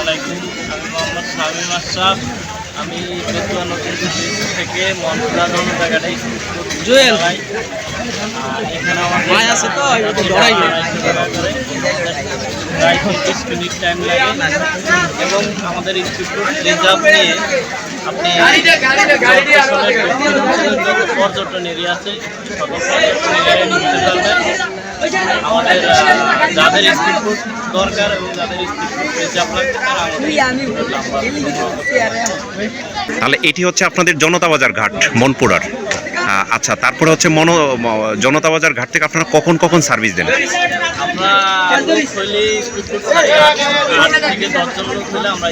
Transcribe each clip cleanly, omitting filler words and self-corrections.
আলাইকুম। আমি মোহাম্মদ শামীম আশরাফ। আমি বেতুয়া নতুন থেকে মনপুরা জায়গাটাই জুয়েল ভাই। আর এখানে আমার আছে তো প্রায় 30 মিনিট টাইম লাগে এবং আমাদের ইনস্টিটিউট রিজার্ভ নিয়ে আপনি পর্যটন এরিয়া আছে সকল পর্যটন এরিয়ায় নিতে পারবেন। আমাদের যাদের ইনস্টিটিউট দরকার এবং যাদের ইনস্টিটিউট রিজার্ভ লাগতে তাহলে এটি হচ্ছে আপনাদের জনতা বাজার ঘাট মনপুরার। আচ্ছা, তারপরে হচ্ছে জনতা বাজার ঘাট থেকে আপনারা কখন কখন সার্ভিস দেন? আমরা থেকে 10 জন লোক হলে আমরা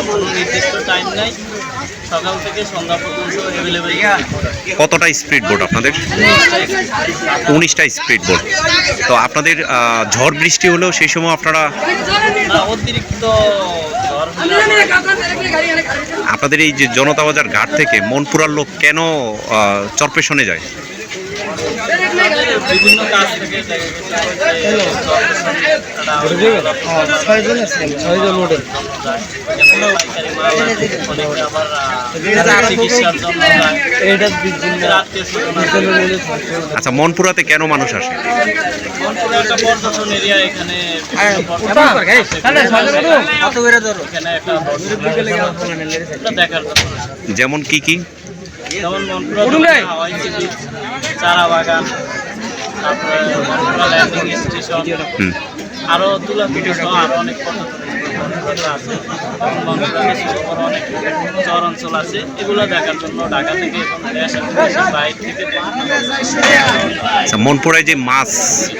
কোনো নির্দিষ্ট টাইম নাই, সকাল থেকে সন্ধ্যা পর্যন্ত অ্যাভেলেবেল। কতটা স্পিড বোট আপনাদের? 19টা স্পিড বোট। তো আপনাদের ঝড় বৃষ্টি হলেও সেই সময় আপনারা অতিরিক্ত আপনাদের এই যে জনতা বাজার ঘাট থেকে মনপুরার লোক কেন চরপেশনে যায়? বিভিন্ন কাজ থেকে আচ্ছা, মনপুরাতে কেন মানুষ আসে? মনপুরা একটা পর্যটন এরিয়া, এখানে দেখার জন্য। যেমন কি কি? যেমন মনপুরা চারা বাগান, তারপরে মনপুরা ল্যান্ডিং স্টেশন, আরও তুলা পিঠে সহ আরও অনেক পর্যটন আছে। এবং মনপুরাতে ছোট অনেক চর অঞ্চল আছে, এগুলো দেখার জন্য ঢাকা থেকে এবং দেশের বাইরে থেকে। আচ্ছা, মনপুরায় যে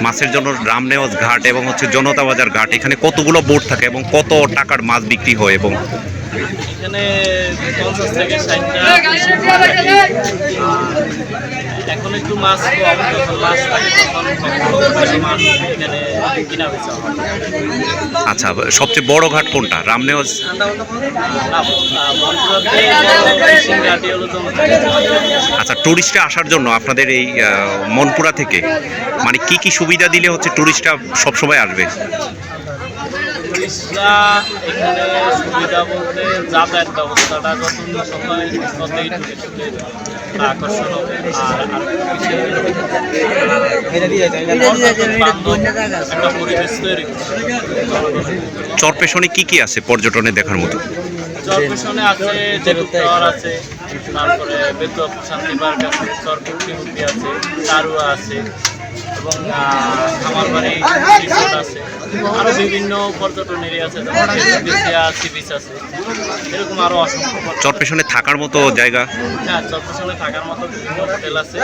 মাছের জন্য রামনেওয়াজ ঘাট এবং হচ্ছে জনতা বাজার ঘাট, এখানে কতগুলো বোট থাকে এবং কত টাকার মাছ বিক্রি হয়? এবং এখানে 50 থেকে 60টা এখন একটু মাছ কম, যখন মাছ থাকে তখন মাছ এখানে কিনা বেচা হয়। আচ্ছা, সবচেয়ে বড় ঘাট কোনটা? রামনেওয়াজ? আচ্ছা, টুরিস্টরা আসার জন্য আপনাদের এই মনপুরা থেকে মানে কি কি সুবিধা দিলে হচ্ছে টুরিস্টরা সবসময় আসবে? টুরিস্টরা এখানে সুবিধা বলতে যাতায়াত ব্যবস্থাটা যত উন্নত হয় ততই টুরিস্টদের আকর্ষণ হবে। আর একটা পরিবেশ তৈরি। চরপেশনে কি কি আছে পর্যটনে দেখার মতো? চরপেশনে আছে জেলুক টাওয়ার আছে, তারপরে বেতুয়া শান্তি পার্ক আছে, চরপুটি আছে, চারুয়া আছে এবং আমার বাড়ি রিসোর্ট আছে। আরও বিভিন্ন পর্যটন এরিয়া আছে, সি বিচ আছে, এরকম আরও অসংখ্য। চরপেশনে থাকার মতো জায়গা? হ্যাঁ, চরপেশনে থাকার মতো বিভিন্ন হোটেল আছে,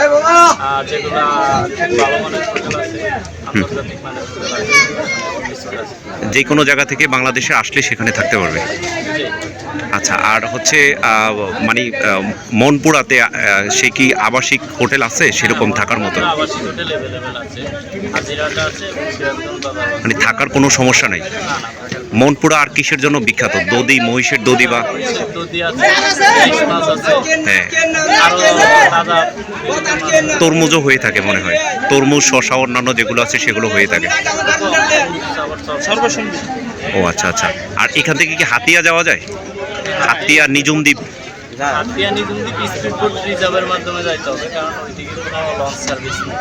যেগুলা খুব ভালো মানের হোটেল আছে, আন্তর্জাতিক মানের হোটেল আছে, রিসোর্ট আছে। যে কোনো জায়গা থেকে বাংলাদেশে আসলে সেখানে থাকতে পারবে। আচ্ছা, আর হচ্ছে মানে মনপুরাতে সে কি আবাসিক হোটেল আছে সেরকম থাকার মতো? আবাসিক হোটেল অ্যাভেলেবেল আছে, হাজিরাটা আছে, মানে থাকার কোনো সমস্যা নেই। মনপুরা আর কিসের জন্য বিখ্যাত? দধি, মহিষের দধি বা দধি আছে, মাছ আছে, হ্যাঁ, আরো তাজা তরমুজও হয়ে থাকে মনে হয়। তরমুজ, শসা, অন্যান্য যেগুলো আছে সেগুলো হয়ে থাকে। ও আচ্ছা আচ্ছা। আর এখান থেকে কি হাতিয়া যাওয়া যায়? হাতিয়া, নিজুম দ্বীপ? হাতিয়া নিজুম দ্বীপ স্পিডবোট রিজার্ভের মাধ্যমে যাইতে হবে, কারণ ওইদিকে কোনো লঞ্চ সার্ভিস নেই।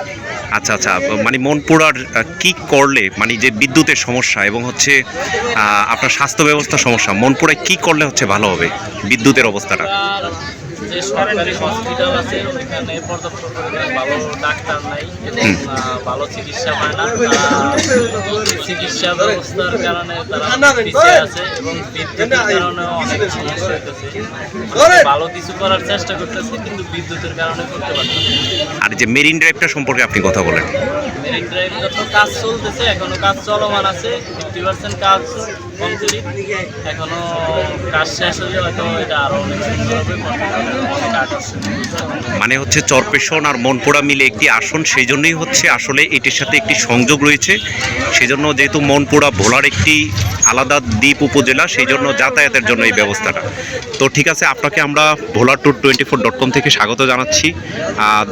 আচ্ছা আচ্ছা, মানে মনপুরার কি করলে মানে যে বিদ্যুতের সমস্যা এবং হচ্ছে আপনার স্বাস্থ্য ব্যবস্থার সমস্যা, মনপুরায় কি করলে হচ্ছে ভালো হবে বিদ্যুতের অবস্থাটা? যে সরকারি হসপিটাল আছে ওইখানে পর্যাপ্ত পরিমাণে ভালো ডাক্তার নাই এবং ভালো চিকিৎসা পায় না। চিকিৎসা ব্যবস্থার কারণে তারা পিছিয়ে আছে এবং বিদ্যুতের কারণে অনেক সমস্যা হইতেছে। ভালো কিছু করার চেষ্টা করতেছে কিন্তু বিদ্যুতের কারণে করতে পারছে না। আর যে মেরিন ড্রাইভটা সম্পর্কে আপনি কথা বলেন? মেরিন ড্রাইভটা তো কাজ চলতেছে, এখনো কাজ চলমান আছে, 50% কাজ কমপ্লিট, এখনো কাজ শেষ হলে হয়তো এটা আরো অনেক সুন্দর হবে। মানে হচ্ছে চরপেশন আর মনপুরা মিলে একটি আসন, সেই জন্যই হচ্ছে আসলে এটির সাথে একটি সংযোগ রয়েছে। সেজন্য যেহেতু মনপুরা ভোলার একটি আলাদা দ্বীপ উপজেলা, সেই জন্য যাতায়াতের জন্য এই ব্যবস্থাটা। তো ঠিক আছে, আপনাকে আমরা ভোলাট্যুর24.com থেকে স্বাগত জানাচ্ছি,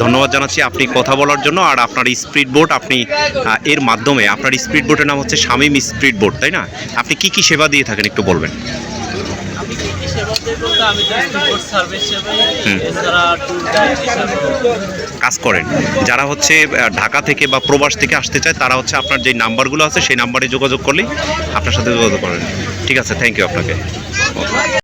ধন্যবাদ জানাচ্ছি আপনি কথা বলার জন্য। আর আপনার স্পিড বোট, আপনি এর মাধ্যমে আপনার স্পিড বোটের নাম হচ্ছে শামীম স্পিড স্পিড বোট, তাই না? আপনি কি কি সেবা দিয়ে থাকেন একটু বলবেন? আমি কি কি সেবা দিই বলতে আমি তো স্পিড সার্ভিস হিসেবে, এছাড়া ট্যুর গাইড হিসেবে কাজ করেন। যারা হচ্ছে ঢাকা থেকে বা প্রবাস থেকে আসতে চায় তারা হচ্ছে আপনার যে নাম্বারগুলো আছে সেই নাম্বারে যোগাযোগ করলেই আপনার সাথে যোগাযোগ করেন। ঠিক আছে, থ্যাংক ইউ আপনাকে।